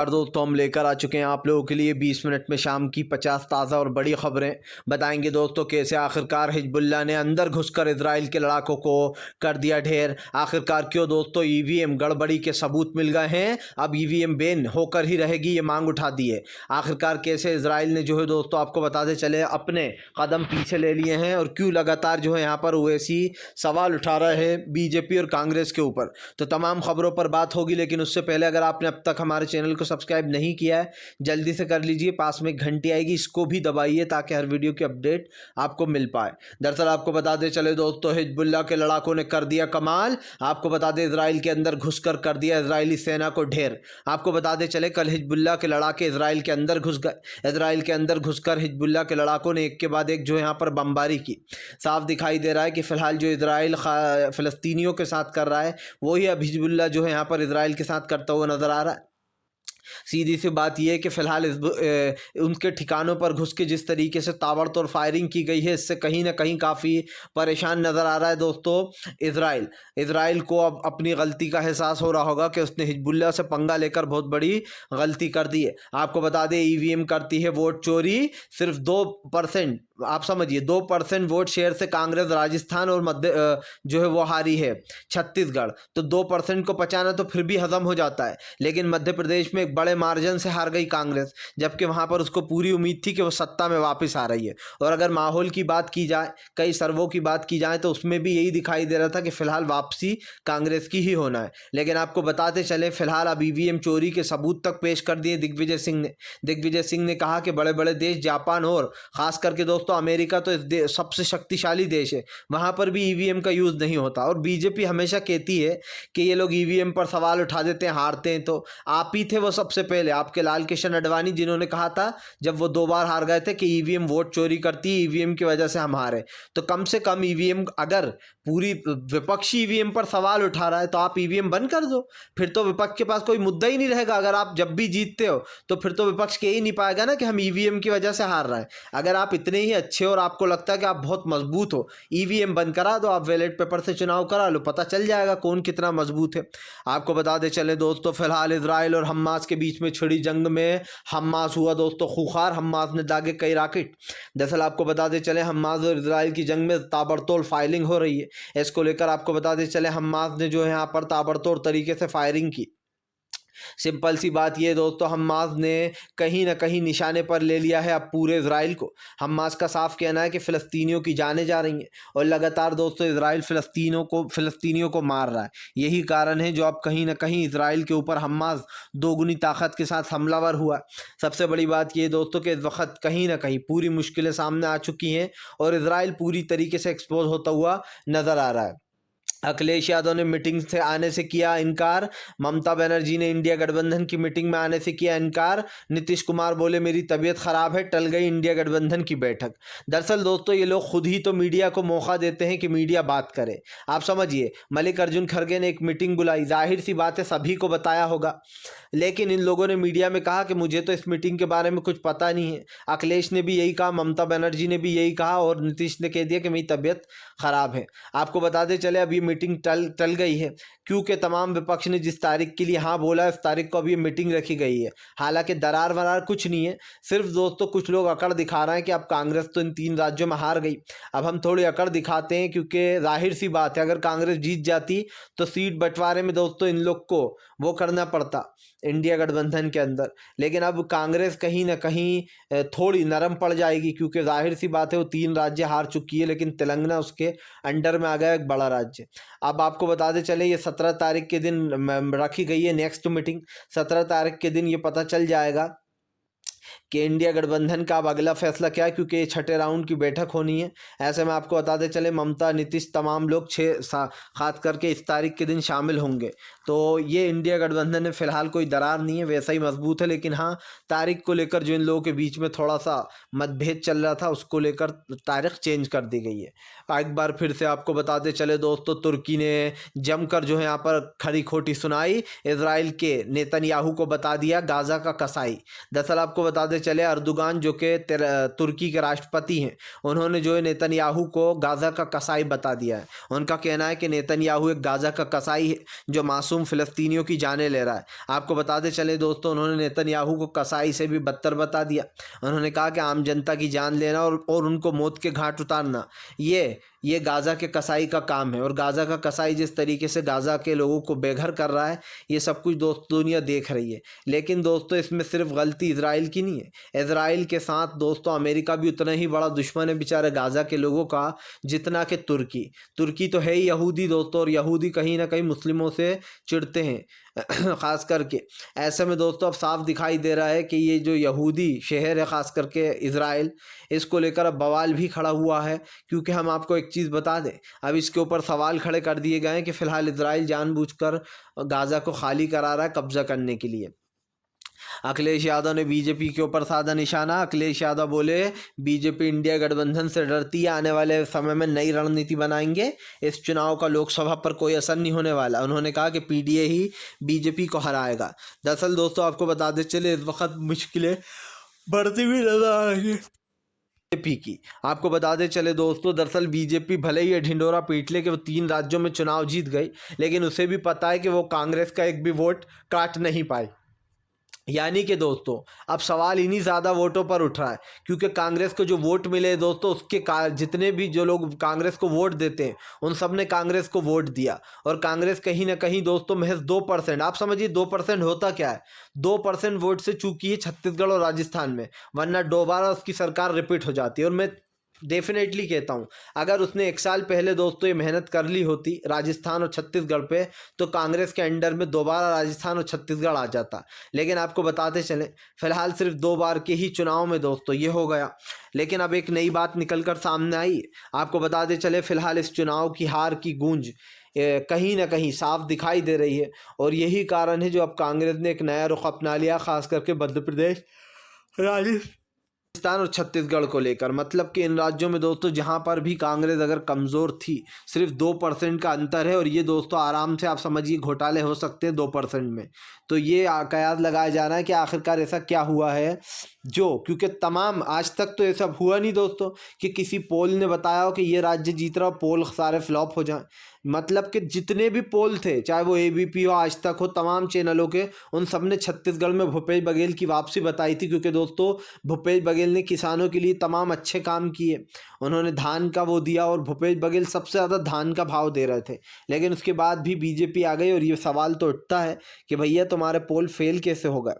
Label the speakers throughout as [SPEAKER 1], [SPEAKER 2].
[SPEAKER 1] और दोस्तों हम लेकर आ चुके हैं आप लोगों के लिए 20 मिनट में शाम की 50 ताज़ा और बड़ी खबरें। बताएंगे दोस्तों कैसे आखिरकार हिजबुल्लाह ने अंदर घुसकर इजराइल के लड़ाकों को कर दिया ढेर। आखिरकार क्यों दोस्तों ईवीएम गड़बड़ी के सबूत मिल गए हैं, अब ईवीएम बैन होकर ही रहेगी, ये मांग उठा दी है। आखिरकार कैसे इजराइल ने जो है दोस्तों आपको बताते चले अपने कदम पीछे ले लिए हैं और क्यों लगातार जो है यहाँ पर ओवैसी सवाल उठा रहे हैं बीजेपी और कांग्रेस के ऊपर। तो तमाम खबरों पर बात होगी, लेकिन उससे पहले अगर आपने अब तक हमारे चैनल को सब्सक्राइब नहीं किया है जल्दी से कर लीजिए। पास में घंटी आएगी, इसको भी दबाइए ताकि हर वीडियो की अपडेट आपको मिल पाए। दरअसल आपको बताते चले दोस्तों हिजबुल्लाह के लड़ाकों ने कर दिया कमाल। आपको बता दें इजराइल के अंदर घुसकर कर दिया इजरायली सेना को ढेर। आपको बताते चले कल हिजबुल्लाह के लड़ाके इजराइल के अंदर घुस गए। इजराइल के अंदर घुसकर हिजबुल्लाह के लड़ाकों ने एक के बाद एक जो यहाँ पर बमबारी की। साफ दिखाई दे रहा है कि फिलहाल जो इजराइल फ़लस्तीनियों के साथ कर रहा है वही अब हिजबुल्लाह जो है यहाँ पर इजराइल के साथ करता हुआ नजर आ रहा है। सीधी सी बात यह है कि फ़िलहाल उनके ठिकानों पर घुस के जिस तरीके से ताबड़तोड़ फायरिंग की गई है, इससे कहीं ना कहीं काफ़ी परेशान नज़र आ रहा है दोस्तों इजराइल को अब अपनी गलती का एहसास हो रहा होगा कि उसने हिजबुल्लाह से पंगा लेकर बहुत बड़ी गलती कर दी है। आपको बता दें ईवीएम करती है वोट चोरी, सिर्फ 2%, आप समझिए 2% वोट शेयर से कांग्रेस राजस्थान और मध्य जो है वो हारी है छत्तीसगढ़। तो 2% को पचाना तो फिर भी हजम हो जाता है, लेकिन मध्य प्रदेश में एक बड़े मार्जिन से हार गई कांग्रेस, जबकि वहां पर उसको पूरी उम्मीद थी कि वो सत्ता में वापस आ रही है। और अगर माहौल की बात की जाए, कई सर्वों की बात की जाए, तो उसमें भी यही दिखाई दे रहा था कि फिलहाल वापसी कांग्रेस की ही होना है। लेकिन आपको बताते चले फिलहाल अब ईवीएम चोरी के सबूत तक पेश कर दिए दिग्विजय सिंह ने कहा कि बड़े बड़े देश जापान और खास करके दोस्तों अमेरिका तो सबसे शक्तिशाली देश है, वहां पर भी ईवीएम का यूज नहीं होता। और बीजेपी हमेशा कहती है कि ये लोग ईवीएम पर सवाल उठा देते हैं, हारते हैं। तो आप ही थे वो सबसे पहले, आपके लाल कृष्ण अडवाणी, जिन्होंने कहा था जब वो 2 बार हार गए थे कि ईवीएम वोट चोरी करती है, ईवीएम की वजह से हम हारे। तो कम से कम ईवीएम, अगर पूरी विपक्षी ईवीएम पर सवाल उठा रहा है तो आप ईवीएम बंद कर दो, फिर तो विपक्ष के पास कोई मुद्दा ही नहीं रहेगा। अगर आप जब भी जीतते हो तो फिर तो विपक्ष कह ही नहीं पाएगा ना कि हम ईवीएम की वजह से हार रहे हैं। अगर आप इतने ही अच्छे और आपको लगता है कि आप बहुत मजबूत हो, ईवीएम बंद करा दो, आप बैलेट पेपर से चुनाव करा लो, पता चल जाएगा कौन कितना मजबूत है। आपको बता दे चले दोस्तों फिलहाल इजराइल और हमास के बीच में छिड़ी जंग में हमास हुआ दोस्तों खूंखार। हमास ने दागे कई रॉकेट। दरअसल आपको बताते चले हमास और इजराइल की जंग में ताबड़तोड़ फायरिंग हो रही है। इसको लेकर आपको बताते चले हमास ने जो है यहाँ पर ताबड़तोड़ तरीके से फायरिंग की। सिंपल सी बात ये दोस्तों, हमास ने कहीं ना कहीं निशाने पर ले लिया है अब पूरे इजराइल को। हमास का साफ कहना है कि फ़लस्तीनियों की जानें जा रही हैं और लगातार दोस्तों इजराइल फ़लस्तीनियों को मार रहा है। यही कारण है जो अब कहीं ना कहीं इजराइल के ऊपर हमास दोगुनी ताकत के साथ हमलावर हुआ। सबसे बड़ी बात ये दोस्तों कि इस वक्त कहीं ना कहीं पूरी मुश्किलें सामने आ चुकी हैं और इजराइल पूरी तरीके से एक्सपोज होता हुआ नज़र आ रहा है। अखिलेश यादव ने मीटिंग से आने से किया इनकार, ममता बनर्जी ने इंडिया गठबंधन की मीटिंग में आने से किया इनकार, नीतीश कुमार बोले मेरी तबीयत खराब है, टल गई इंडिया गठबंधन की बैठक। दरअसल दोस्तों ये लोग खुद ही तो मीडिया को मौका देते हैं कि मीडिया बात करे। आप समझिए मल्लिकार्जुन खड़गे ने एक मीटिंग बुलाई, जाहिर सी बात है सभी को बताया होगा, लेकिन इन लोगों ने मीडिया में कहा कि मुझे तो इस मीटिंग के बारे में कुछ पता नहीं है। अखिलेश ने भी यही कहा, ममता बनर्जी ने भी यही कहा और नीतीश ने कह दिया कि मेरी तबीयत खराब है। आपको बताते चले अब ये मीटिंग टल गई है, क्योंकि तमाम विपक्ष ने जिस तारीख के लिए हाँ बोला उस तारीख को अब ये मीटिंग रखी गई है। हालांकि दरार वरार कुछ नहीं है, सिर्फ दोस्तों कुछ लोग अकड़ दिखा रहे हैं कि अब कांग्रेस तो इन 3 राज्यों में हार गई, अब हम थोड़ी अकड़ दिखाते हैं, क्योंकि जाहिर सी बात है अगर कांग्रेस जीत जाती तो सीट बंटवारे में दोस्तों इन लोग को वो करना पड़ता इंडिया गठबंधन के अंदर। लेकिन अब कांग्रेस कहीं ना कहीं थोड़ी नरम पड़ जाएगी, क्योंकि जाहिर सी बात है वो 3 राज्य हार चुकी है, लेकिन तेलंगाना उसके अंडर में आ गया, एक बड़ा राज्य। अब आपको बताते चले ये 17 तारीख के दिन रखी गई है नेक्स्ट मीटिंग। 17 तारीख के दिन ये पता चल जाएगा कि इंडिया गठबंधन का अब अगला फैसला क्या है, क्योंकि ये 6ठे राउंड की बैठक होनी है। ऐसे में आपको बताते चले ममता, नीतीश, तमाम लोग खास करके इस तारीख के दिन शामिल होंगे। तो ये इंडिया गठबंधन में फ़िलहाल कोई दरार नहीं है, वैसा ही मजबूत है, लेकिन हाँ तारीख को लेकर जो इन लोगों के बीच में थोड़ा सा मतभेद चल रहा था उसको लेकर तारीख चेंज कर दी गई है। एक बार फिर से आपको बताते चले दोस्तों तुर्की ने जमकर जो है यहाँ पर खरी खोटी सुनाई, इजराइल के नेतन्याहू को बता दिया गाज़ा का कसाई। दरअसल आपको बताते चले अर्दोगान जो कि तुर्की के राष्ट्रपति हैं, उन्होंने जो है नेतन्याहू को गाज़ा का कसाई बता दिया है। उनका कहना है कि नेतन्याहू एक गाज़ा का कसाई है जो मासूम फ़िलिस्तीनियों की जानें ले रहा है। आपको बताते चले दोस्तों, उन्होंने नेतन्याहू को कसाई से भी बदतर बता दिया। उन्होंने कहा कि आम जनता की जान लेना और उनको मौत के घाट उतारना ये गाज़ा के कसाई का काम है। और गाज़ा का कसाई जिस तरीके से गाज़ा के लोगों को बेघर कर रहा है, ये सब कुछ दोस्तों दुनिया देख रही है। लेकिन दोस्तों इसमें सिर्फ गलती इजराइल की नहीं है। इजराइल के साथ दोस्तों अमेरिका भी उतना ही बड़ा दुश्मन है बेचारे गाज़ा के लोगों का जितना कि तुर्की तो है ही यहूदी दोस्तों, और यहूदी कहीं ना कहीं मुस्लिमों से चिढ़ते हैं ख़ास करके। ऐसे में दोस्तों अब साफ दिखाई दे रहा है कि ये जो यहूदी शहर है ख़ास करके इज़राइल, इसको लेकर अब बवाल भी खड़ा हुआ है। क्योंकि हम आपको एक चीज़ बता दें, अब इसके ऊपर सवाल खड़े कर दिए गए हैं कि फ़िलहाल इज़राइल जानबूझकर गाज़ा को खाली करा रहा है कब्ज़ा करने के लिए। अखिलेश यादव ने बीजेपी के ऊपर साधा निशाना। अखिलेश यादव बोले बीजेपी इंडिया गठबंधन से डरती है, आने वाले समय में नई रणनीति बनाएंगे, इस चुनाव का लोकसभा पर कोई असर नहीं होने वाला। उन्होंने कहा कि पीडीए ही बीजेपी को हराएगा। दरअसल दोस्तों आपको बताते चले इस वक्त मुश्किलें बढ़ती हुई नजर आ रही है बीजेपी की। आपको बताते चले दोस्तों, दरअसल बीजेपी भले ही ढिंडोरा पीट ले कि वो 3 राज्यों में चुनाव जीत गई, लेकिन उसे भी पता है कि वो कांग्रेस का एक भी वोट काट नहीं पाई। यानी कि दोस्तों अब सवाल इन्हीं ज़्यादा वोटों पर उठ रहा है, क्योंकि कांग्रेस को जो वोट मिले दोस्तों, उसके जितने भी जो लोग कांग्रेस को वोट देते हैं उन सब ने कांग्रेस को वोट दिया। और कांग्रेस कहीं ना कहीं दोस्तों महज 2%, आप समझिए 2% होता क्या है, 2% वोट से चूकी है छत्तीसगढ़ और राजस्थान में, वरना दोबारा उसकी सरकार रिपीट हो जाती है। और मैं डेफिनेटली कहता हूँ अगर उसने 1 साल पहले दोस्तों ये मेहनत कर ली होती राजस्थान और छत्तीसगढ़ पे, तो कांग्रेस के अंडर में दोबारा राजस्थान और छत्तीसगढ़ आ जाता। लेकिन आपको बताते चलें फिलहाल सिर्फ 2 बार के ही चुनाव में दोस्तों ये हो गया। लेकिन अब एक नई बात निकल कर सामने आई। आपको बताते चले फिलहाल इस चुनाव की हार की गूंज कहीं ना कहीं साफ दिखाई दे रही है, और यही कारण है जो अब कांग्रेस ने एक नया रुख अपना लिया, खास करके मध्य प्रदेश, राजस्थान और छत्तीसगढ़ को लेकर। मतलब कि इन राज्यों में दोस्तों जहां पर भी कांग्रेस अगर कमज़ोर थी, सिर्फ 2% का अंतर है, और ये दोस्तों आराम से आप समझिए घोटाले हो सकते हैं 2% में। तो ये कयास लगाया जा रहा है कि आखिरकार ऐसा क्या हुआ है क्योंकि तमाम आज तक तो ऐसा हुआ नहीं दोस्तों कि किसी पोल ने बताया हो कि ये राज्य जीत रहा, पोल सारे फ्लॉप हो जाएं। मतलब कि जितने भी पोल थे, चाहे वो एबीपी हो, आज तक हो, तमाम चैनलों के, उन सब ने छत्तीसगढ़ में भूपेश बघेल की वापसी बताई थी। क्योंकि दोस्तों भूपेश बघेल ने किसानों के लिए तमाम अच्छे काम किए, उन्होंने धान का वो दिया, और भूपेश बघेल सबसे ज़्यादा धान का भाव दे रहे थे। लेकिन उसके बाद भी बीजेपी आ गई, और ये सवाल तो उठता है कि भैया तुम्हारे पोल फेल कैसे हो गए।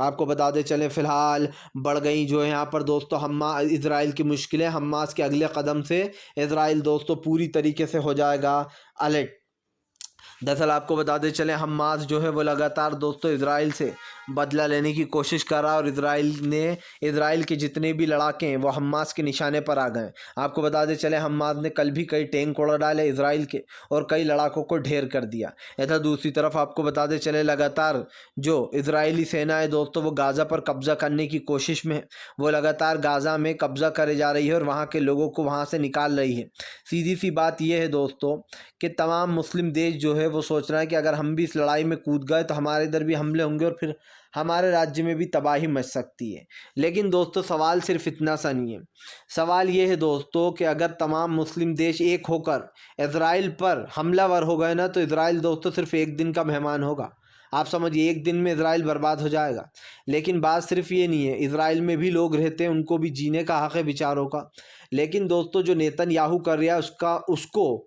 [SPEAKER 1] आपको बताते चलें फिलहाल बढ़ गई जो है यहाँ पर दोस्तों इजराइल की मुश्किलें। हमास के अगले कदम से इजराइल दोस्तों पूरी तरीके से हो जाएगा अलर्ट। दरअसल आपको बताते चले हमास जो है वो लगातार दोस्तों इजराइल से बदला लेने की कोशिश कर रहा है, और इजराइल के जितने भी लड़ाके हैं वो हमास के निशाने पर आ गए। आपको बताते चले हमास ने कल भी कई टैंक उड़ा डाले इजराइल के, और कई लड़ाकों को ढेर कर दिया। इधर दूसरी तरफ आपको बताते चले लगातार जो इजरायली सेना है दोस्तों वो गाज़ा पर कब्जा करने की कोशिश में है। वो लगातार गाज़ा में कब्जा करे जा रही है और वहाँ के लोगों को वहाँ से निकाल रही है। सीधी सी बात यह है दोस्तों कि तमाम मुस्लिम देश जो है वो सोच रहा है कि अगर हम भी इस लड़ाई में कूद गए तो हमारे इधर भी हमले होंगे, और फिर हमारे राज्य में भी तबाही मच सकती है। लेकिन दोस्तों सवाल सिर्फ इतना सा नहीं है, सवाल ये है दोस्तों कि अगर तमाम मुस्लिम देश एक होकर इजराइल पर हमलावर हो गए ना, तो इजराइल दोस्तों सिर्फ 1 दिन का मेहमान होगा। आप समझिए 1 दिन में इजराइल बर्बाद हो जाएगा। लेकिन बात सिर्फ ये नहीं है, इजराइल में भी लोग रहते हैं, उनको भी जीने का हक है विचारों का। लेकिन दोस्तों जो नेतन्याहू कर रहा है उसको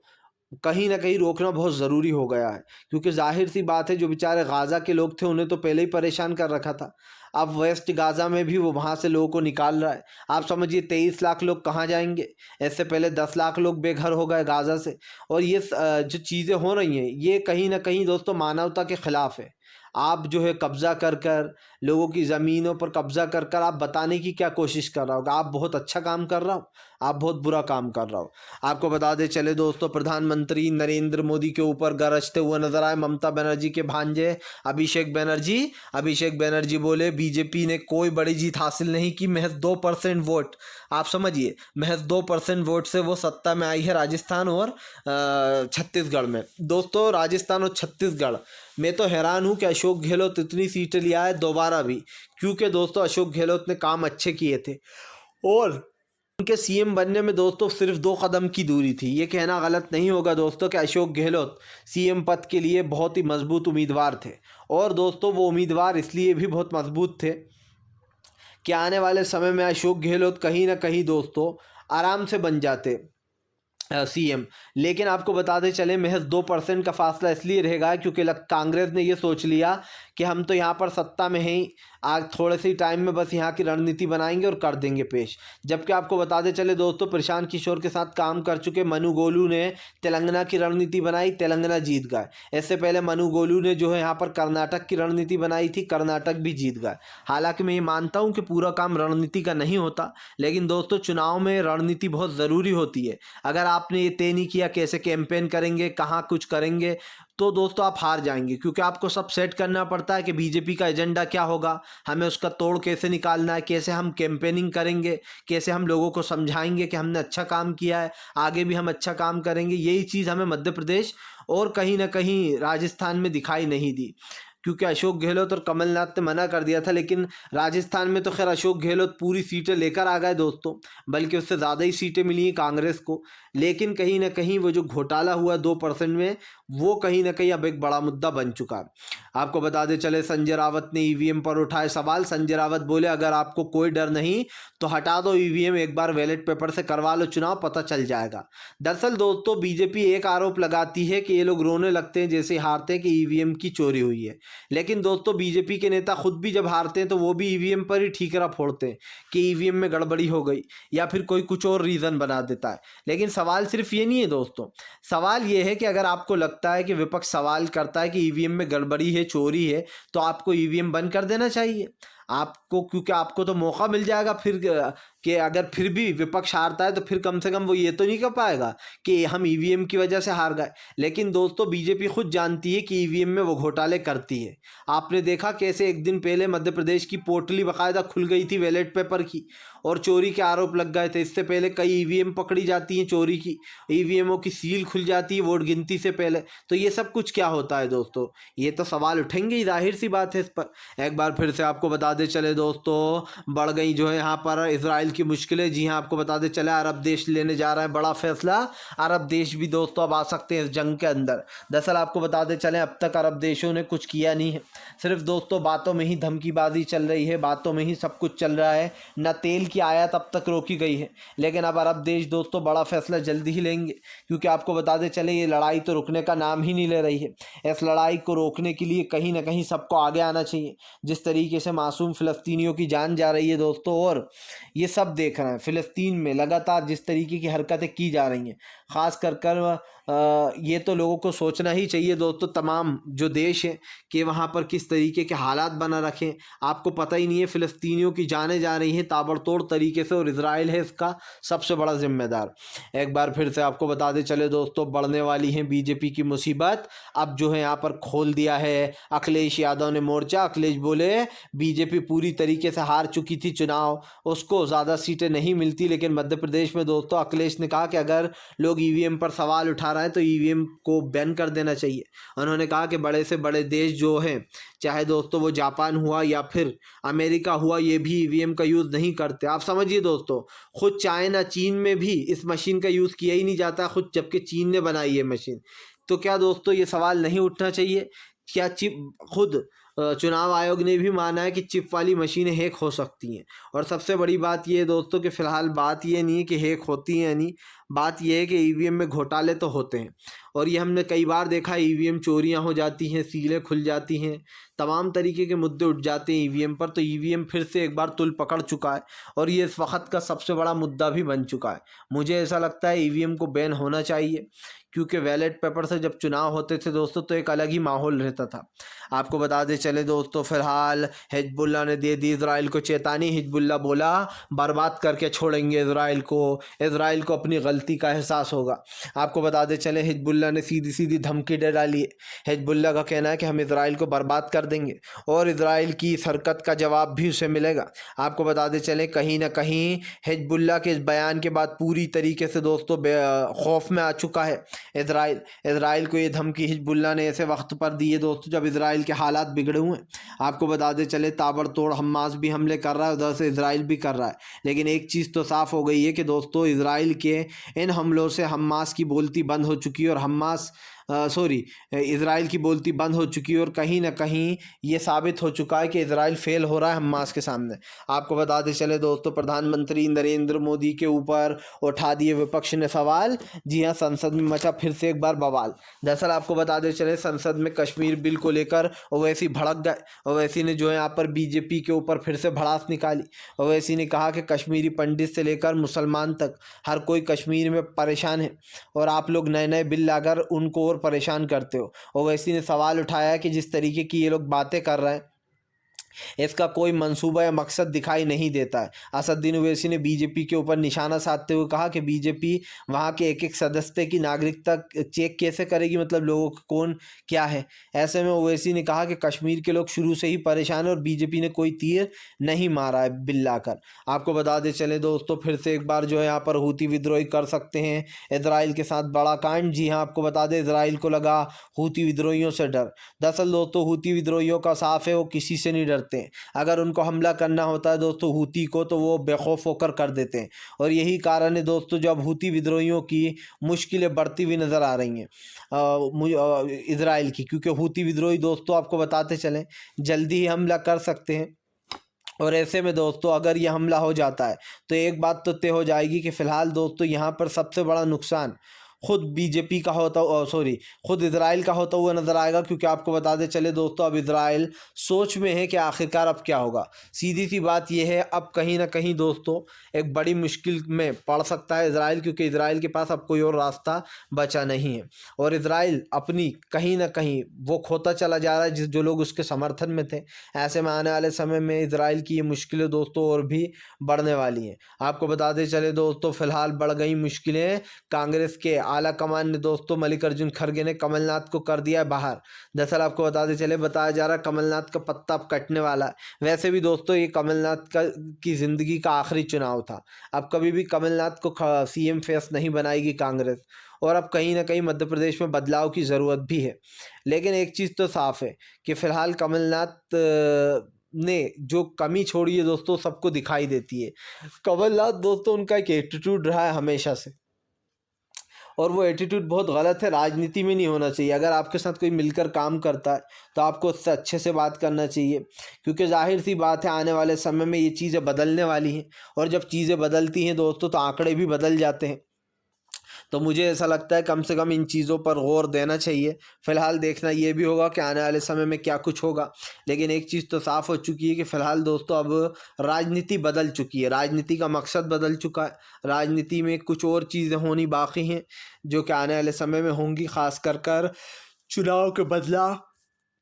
[SPEAKER 1] कहीं ना कहीं रोकना बहुत ज़रूरी हो गया है। क्योंकि जाहिर सी बात है जो बेचारे गाज़ा के लोग थे उन्हें तो पहले ही परेशान कर रखा था, अब वेस्ट गाज़ा में भी वो वहाँ से लोगों को निकाल रहा है। आप समझिए 23 लाख लोग कहाँ जाएंगे, ऐसे पहले 10 लाख लोग बेघर हो गए गाज़ा से। और ये जो चीज़ें हो रही हैं ये कहीं ना कहीं दोस्तों मानवता के ख़िलाफ़ है। आप जो है कब्ज़ा कर लोगों की ज़मीनों पर कब्ज़ा कर आप बताने की क्या कोशिश कर रहा होगा, आप बहुत अच्छा काम कर रहा हो, आप बहुत बुरा काम कर रहा हो। आपको बता दे चले दोस्तों प्रधानमंत्री नरेंद्र मोदी के ऊपर गरजते हुए नजर आए ममता बनर्जी के भांजे अभिषेक बनर्जी बोले बीजेपी ने कोई बड़ी जीत हासिल नहीं की, महज 2% वोट, आप समझिए महज 2% वोट से वो सत्ता में आई है राजस्थान और छत्तीसगढ़ में। दोस्तों राजस्थान और छत्तीसगढ़ मैं तो हैरान हूँ कि अशोक गहलोत इतनी सीटें लिया है दोबारा भी, क्योंकि दोस्तों अशोक गहलोत ने काम अच्छे किए थे और उनके सीएम बनने में दोस्तों सिर्फ 2 कदम की दूरी थी। ये कहना गलत नहीं होगा दोस्तों कि अशोक गहलोत सीएम पद के लिए बहुत ही मजबूत उम्मीदवार थे। और दोस्तों वो उम्मीदवार इसलिए भी बहुत मजबूत थे कि आने वाले समय में अशोक गहलोत कहीं ना कहीं दोस्तों आराम से बन जाते सीएम। लेकिन आपको बताते चले महज 2% का फासला इसलिए रहेगा क्योंकि कांग्रेस ने ये सोच लिया कि हम तो यहाँ पर सत्ता में हैं, आज थोड़े से ही टाइम में बस यहाँ की रणनीति बनाएंगे और कर देंगे पेश। जबकि आपको बताते चले दोस्तों प्रशांत किशोर के साथ काम कर चुके मनु गोलू ने तेलंगाना की रणनीति बनाई, तेलंगाना जीत गए। इससे पहले मनु गोलू ने जो है यहाँ पर कर्नाटक की रणनीति बनाई थी, कर्नाटक भी जीत गए। हालांकि मैं ये मानता हूँ कि पूरा काम रणनीति का नहीं होता, लेकिन दोस्तों चुनाव में रणनीति बहुत ज़रूरी होती है। अगर आपने ये तय नहीं किया कैसे कैंपेन करेंगे, कहाँ कुछ करेंगे, तो दोस्तों आप हार जाएंगे, क्योंकि आपको सब सेट करना पड़ता है कि बीजेपी का एजेंडा क्या होगा, हमें उसका तोड़ कैसे निकालना है, कैसे हम कैंपेनिंग करेंगे, कैसे हम लोगों को समझाएंगे कि हमने अच्छा काम किया है, आगे भी हम अच्छा काम करेंगे। यही चीज़ हमें मध्य प्रदेश और कहीं ना कहीं राजस्थान में दिखाई नहीं दी, क्योंकि अशोक गहलोत और कमलनाथ ने मना कर दिया था। लेकिन राजस्थान में तो खैर अशोक गहलोत पूरी सीटें लेकर आ गए दोस्तों, बल्कि उससे ज़्यादा ही सीटें मिली हैं कांग्रेस को। लेकिन कहीं ना कहीं वो जो घोटाला हुआ 2% में, वो कहीं ना कहीं अब एक बड़ा मुद्दा बन चुका है। आपको बता दें चले संजय रावत ने ईवीएम पर उठाए सवाल। संजय रावत बोले अगर आपको कोई डर नहीं तो हटा दो ईवीएम, एक बार बैलेट पेपर से करवा लो चुनाव, पता चल जाएगा। दरअसल दोस्तों बीजेपी एक आरोप लगाती है कि ये लोग रोने लगते हैं जैसे हारते हैं कि ईवीएम की चोरी हुई है। लेकिन दोस्तों बीजेपी के नेता खुद भी जब हारते हैं तो वो भी ईवीएम पर ही ठीकरा फोड़ते हैं कि ईवीएम में गड़बड़ी हो गई, या फिर कोई कुछ और रीज़न बना देता है। लेकिन सवाल सिर्फ ये नहीं है दोस्तों, सवाल ये है कि अगर आपको लगता है कि विपक्ष सवाल करता है कि ईवीएम में गड़बड़ी है, चोरी है, तो आपको ईवीएम बंद कर देना चाहिए आपको, क्योंकि आपको तो मौका मिल जाएगा फिर कि अगर फिर भी विपक्ष हारता है तो फिर कम से कम वो ये तो नहीं कर पाएगा कि हम ईवीएम की वजह से हार गए। लेकिन दोस्तों बीजेपी खुद जानती है कि ईवीएम में वो घोटाले करती है। आपने देखा कैसे एक दिन पहले मध्य प्रदेश की पोटली बाकायदा खुल गई थी बैलेट पेपर की और चोरी के आरोप लग गए थे। इससे पहले कई ईवीएम पकड़ी जाती हैं चोरी की, ईवीएमओ की सील खुल जाती है वोट गिनती से पहले। तो ये सब कुछ क्या होता है दोस्तों, ये तो सवाल उठेंगे ही, जाहिर सी बात है इस पर। एक बार फिर से आपको बता दे चले दोस्तों बढ़ गई जो है यहाँ पर इजराइल की मुश्किलें। जी हाँ, आपको बताते चले अरब देश लेने जा रहा है बड़ा फैसला। अरब देश भी दोस्तों अब आ सकते हैं इस जंग के अंदर। दरअसल आपको बताते चले अब तक अरब देशों ने कुछ किया नहीं है, सिर्फ दोस्तों बातों में ही धमकीबाजी चल रही है, बातों में ही सब कुछ चल रहा है। न तेल की आयात अब तक रोकी गई है, लेकिन अब अरब देश दोस्तों बड़ा फैसला जल्दी ही लेंगे, क्योंकि आपको बताते चले ये लड़ाई तो रुकने का नाम ही नहीं ले रही है। इस लड़ाई को रोकने के लिए कहीं ना कहीं सबको आगे आना चाहिए। जिस तरीके से मासूम फ़िलिस्तीनियों की जान जा रही है दोस्तों, और ये सब देख रहे हैं फ़िलिस्तीन में लगातार जिस तरीके की हरकतें की जा रही हैं, ख़ास कर ये तो लोगों को सोचना ही चाहिए दोस्तों, तमाम जो देश हैं, कि वहाँ पर किस तरीके के हालात बना रखें। आपको पता ही नहीं है फ़िलिस्तीनियों की जानें जा रही हैं ताबड़तोड़ तरीके से, और इजराइल है इसका सबसे बड़ा जिम्मेदार। एक बार फिर से आपको बताते चले दोस्तों बढ़ने वाली है बीजेपी की मुसीबत। अब जो है यहाँ पर खोल दिया है अखिलेश यादव ने मोर्चा। अखिलेश बोले बीजेपी पूरी तरीके से हार चुकी थी चुनाव, उसको ज़्यादा सीटें नहीं मिलती। लेकिन मध्य प्रदेश में दोस्तों अखिलेश ने कहा कि अगर लोग ईवीएम पर सवाल उठा रहे हैं तो ईवीएम को बैन कर देना चाहिए। उन्होंने कहा कि बड़े से बड़े देश जो हैं, चाहे दोस्तों वो जापान हुआ या फिर अमेरिका हुआ, ये भी ईवीएम का यूज़ नहीं करते। आप समझिए दोस्तों, खुद चाइना चीन में भी इस मशीन का यूज़ किया ही नहीं जाता खुद, जबकि चीन ने बनाई है मशीन। तो क्या दोस्तों ये सवाल नहीं उठना चाहिए? क्या चिप खुद चुनाव आयोग ने भी माना है कि चिप वाली मशीनें हैक हो सकती हैं। और सबसे बड़ी बात ये है दोस्तों कि फ़िलहाल बात ये नहीं है कि हैक होती हैं या नहीं, बात यह है कि ईवीएम में घोटाले तो होते हैं, और ये हमने कई बार देखा है। ईवीएम चोरियां हो जाती हैं, सीलें खुल जाती हैं, तमाम तरीके के मुद्दे उठ जाते हैं ईवीएम पर। तो ईवीएम फिर से एक बार तुल पकड़ चुका है, और ये इस वक्त का सबसे बड़ा मुद्दा भी बन चुका है। मुझे ऐसा लगता है ईवीएम को बैन होना चाहिए, क्योंकि बैलेट पेपर से जब चुनाव होते थे दोस्तों तो एक अलग ही माहौल रहता था। आपको बता दें चले दोस्तों फ़िलहाल हिजबुल्लाह ने दे दी इजराइल को चेतावनी। हिजबुल्लाह बोला बर्बाद करके छोड़ेंगे इजराइल को अपनी गलती का एहसास होगा। आपको बता दें चले हिजबुल्लाह ने सीधी सीधी धमकी दे डाली है। हिजबुल्लाह का कहना है कि हम इजराइल को बर्बाद कर देंगे, और इजराइल की इस हरकत का जवाब भी उसे मिलेगा। आपको बता दें चले कहीं ना कहीं हिजबुल्लाह के इस बयान के बाद पूरी तरीके से दोस्तों खौफ में आ चुका है। इसराइल को ये धमकी हिजबुल्लाह ने ऐसे वक्त पर दी है दोस्तों जब इसराइल के हालात बिगड़े हुए हैं। आपको बता दें चले ताबड़तोड़ हमास भी हमले कर रहा है, उधर से इसराइल भी कर रहा है। लेकिन एक चीज़ तो साफ़ हो गई है कि दोस्तों इसराइल के इन हमलों से हमास की बोलती बंद हो चुकी है और इसराइल की बोलती बंद हो चुकी है और कहीं ना कहीं ये साबित हो चुका है कि इसराइल फेल हो रहा है हमास के सामने। आपको बताते चले दोस्तों प्रधानमंत्री नरेंद्र मोदी के ऊपर उठा दिए विपक्ष ने सवाल। जी हाँ, संसद में मचा फिर से एक बार बवाल। दरअसल आपको बताते चले संसद में कश्मीर बिल को लेकर ओवैसी भड़क गए। ओवैसी ने जो है यहाँ पर बीजेपी के ऊपर फिर से भड़ास निकाली। ओवैसी ने कहा कि कश्मीरी पंडित से लेकर मुसलमान तक हर कोई कश्मीर में परेशान है और आप लोग नए नए बिल लाकर उनको और परेशान करते हो। ओवैसी ने सवाल उठाया कि जिस तरीके की ये लोग बातें कर रहे हैं इसका कोई मंसूबा या मकसद दिखाई नहीं देता है। असदुद्दीन ओवैसी ने बीजेपी के ऊपर निशाना साधते हुए कहा कि बीजेपी वहाँ के एक एक सदस्य की नागरिकता चेक कैसे करेगी, मतलब लोगों को कौन क्या है। ऐसे में ओवैसी ने कहा कि कश्मीर के लोग शुरू से ही परेशान हैं और बीजेपी ने कोई तीर नहीं मारा है बिल लाकर। आपको बता दें चले दोस्तों फिर से एक बार जो है यहाँ पर हूती विद्रोही कर सकते हैं इसराइल के साथ बड़ा कांड। जी हाँ, आपको बता दें इसराइल को लगा हूती विद्रोहियों से डर। दरअसल दोस्तों हूती विद्रोहियों का साफ है वो किसी से नहीं डरते हैं। अगर उनको हमला करना होता है दोस्तों हूती को तो वो बेखौफ होकर कर देते हैं और यही कारण है दोस्तों जब हूती विद्रोहियों की मुश्किलें बढ़ती हुई नज़र आ रही हैं इसराइल की, क्योंकि हूती विद्रोही दोस्तों आपको बताते चलें जल्दी ही हमला कर सकते हैं। और ऐसे में दोस्तों अगर ये हमला हो जाता है तो एक बात तो तय हो जाएगी कि फ़िलहाल दोस्तों यहाँ पर सबसे बड़ा नुकसान खुद बीजेपी का होता खुद इसराइल का होता हुआ नज़र आएगा। क्योंकि आपको बताते चले दोस्तों अब इसराइल सोच में है कि आखिरकार अब क्या होगा। सीधी सी बात यह है अब कहीं ना कहीं दोस्तों एक बड़ी मुश्किल में पड़ सकता है इसराइल, क्योंकि इसराइल के पास अब कोई और रास्ता बचा नहीं है और इसराइल अपनी कहीं ना कहीं वो खोता चला जा रहा है जो लोग उसके समर्थन में थे। ऐसे में आने वाले समय में इसराइल की ये मुश्किलें दोस्तों और भी बढ़ने वाली हैं। आपको बताते चले दोस्तों फिलहाल बढ़ गई मुश्किलें। कांग्रेस के आला कमान ने दोस्तों मल्लिकार्जुन खड़गे ने कमलनाथ को कर दिया बाहर। दरअसल आपको बताते चले बताया जा रहा है कमलनाथ का पत्ता अब कटने वाला है। वैसे भी दोस्तों ये कमलनाथ की ज़िंदगी का आखिरी चुनाव था। अब कभी भी कमलनाथ को सीएम फेस नहीं बनाएगी कांग्रेस और अब कहीं ना कहीं मध्य प्रदेश में बदलाव की ज़रूरत भी है। लेकिन एक चीज़ तो साफ़ है कि फ़िलहाल कमलनाथ ने जो कमी छोड़ी है दोस्तों सबको दिखाई देती है। कमलनाथ दोस्तों उनका एक एटीट्यूड रहा है हमेशा से और वो एटीट्यूड बहुत गलत है, राजनीति में नहीं होना चाहिए। अगर आपके साथ कोई मिलकर काम करता है तो आपको उससे अच्छे से बात करना चाहिए, क्योंकि जाहिर सी बात है आने वाले समय में ये चीज़ें बदलने वाली हैं और जब चीज़ें बदलती हैं दोस्तों तो आंकड़े भी बदल जाते हैं। तो मुझे ऐसा लगता है कम से कम इन चीज़ों पर गौर देना चाहिए। फ़िलहाल देखना ये भी होगा कि आने वाले समय में क्या कुछ होगा। लेकिन एक चीज़ तो साफ़ हो चुकी है कि फ़िलहाल दोस्तों अब राजनीति बदल चुकी है, राजनीति का मकसद बदल चुका है। राजनीति में कुछ और चीज़ें होनी बाकी हैं जो कि आने वाले समय में होंगी, ख़ास कर चुनाव के बदलाव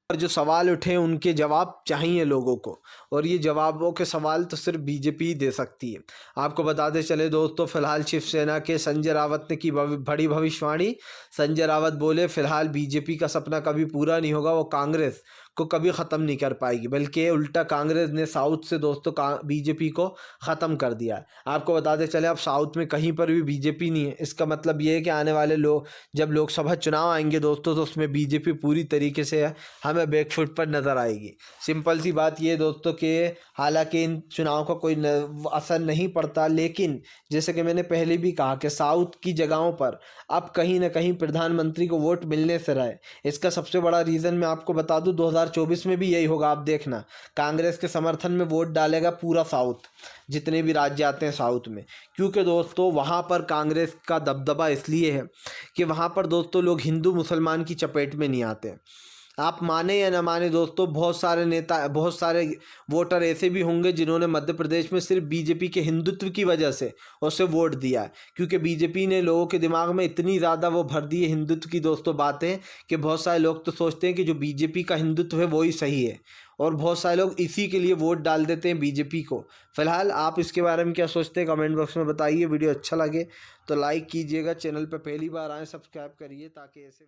[SPEAKER 1] पर जो सवाल उठे उनके जवाब चाहिए लोगों को और ये जवाबों के सवाल तो सिर्फ बीजेपी ही दे सकती है। आपको बताते चले दोस्तों फिलहाल शिवसेना के संजय रावत ने की बड़ी भविष्यवाणी। संजय रावत बोले फिलहाल बीजेपी का सपना कभी पूरा नहीं होगा, वो कांग्रेस को कभी ख़त्म नहीं कर पाएगी, बल्कि उल्टा कांग्रेस ने साउथ से दोस्तों बीजेपी को ख़त्म कर दिया है। आपको बताते चले अब साउथ में कहीं पर भी बीजेपी नहीं है। इसका मतलब ये है कि आने वाले जब लोकसभा चुनाव आएंगे दोस्तों तो उसमें बीजेपी पूरी तरीके से हमें बैकफुट पर नज़र आएगी। सिंपल सी बात ये दोस्तों कि हालांकि इन चुनाव का कोई असर नहीं पड़ता, लेकिन जैसे कि मैंने पहले भी कहा कि साउथ की जगहों पर अब कहीं ना कहीं प्रधानमंत्री को वोट मिलने से रहे। इसका सबसे बड़ा रीज़न मैं आपको बता दूं 2024 में भी यही होगा। आप देखना कांग्रेस के समर्थन में वोट डालेगा पूरा साउथ, जितने भी राज्य आते हैं साउथ में, क्योंकि दोस्तों वहाँ पर कांग्रेस का दबदबा इसलिए है कि वहाँ पर दोस्तों लोग हिंदू मुसलमान की चपेट में नहीं आते। आप माने या न माने दोस्तों बहुत सारे वोटर ऐसे भी होंगे जिन्होंने मध्य प्रदेश में सिर्फ बीजेपी के हिंदुत्व की वजह से उसे वोट दिया है, क्योंकि बीजेपी ने लोगों के दिमाग में इतनी ज़्यादा वो भर दी है हिंदुत्व की दोस्तों बातें कि बहुत सारे लोग तो सोचते हैं कि जो बीजेपी का हिंदुत्व है वही सही है और बहुत सारे लोग इसी के लिए वोट डाल देते हैं बीजेपी को। फिलहाल आप इसके बारे में क्या सोचते हैं कमेंट बॉक्स में बताइए। वीडियो अच्छा लगे तो लाइक कीजिएगा, चैनल पर पहली बार आए सब्सक्राइब करिए ताकि ऐसे